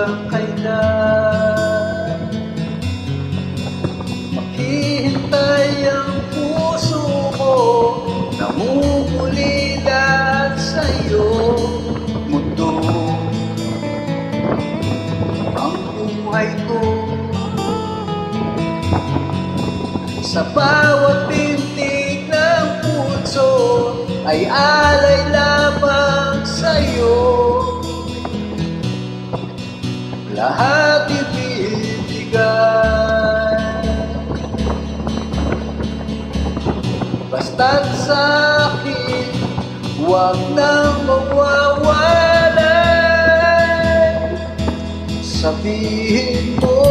hanggang kailan maghihintay ang puso mo, namumulila sa iyong mundo. Ang buhay ko sa bawat pintig ng puso ay alay lamang sa'yo. Lahat ibibigay, basta't sa'kin huwag nang mawawalay. Sabihin mo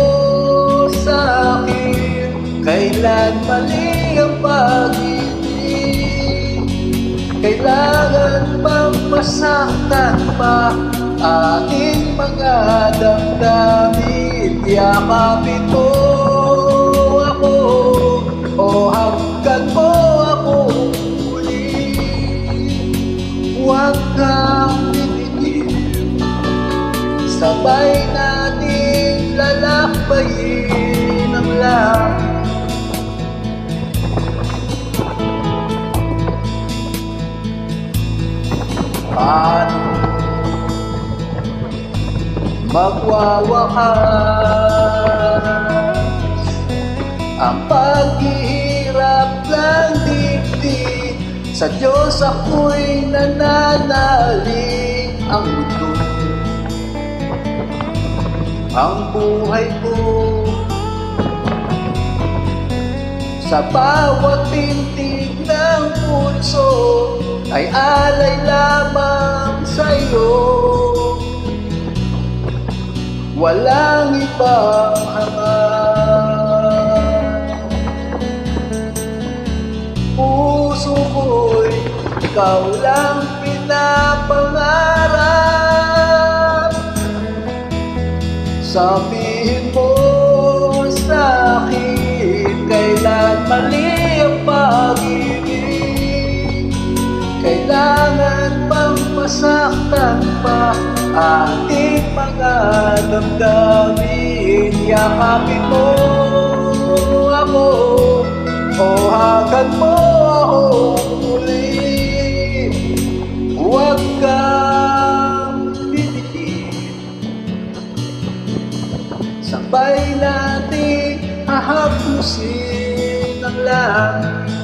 sa'kin kailan mali ang pag-ibig, kailangan bang masaktan pa ating mga damdamin. Yakapin mo ako o hanggan mo ako muli. Huwag kang titigil, sabay nating lalakbayin ang langit. Paano magwawakas ang paghihirap ng dibdib? Sa Diyos ako'y nananalig. Ang mundo, ang buhay ko, sa bawat pintig ng puso ay alay lamang sa'yo. Walang ibang hangad. Puso ko'y ikaw lang pinapangarap. Sabihin mo sa'kin kailan mali ang pag-ibig, kailangan bang masaktan pa ating mga damdamin. Yakapin mo ako o hanggan mo ako muli. Huwag kang titigil, sabay natin hahaplusin ang langit.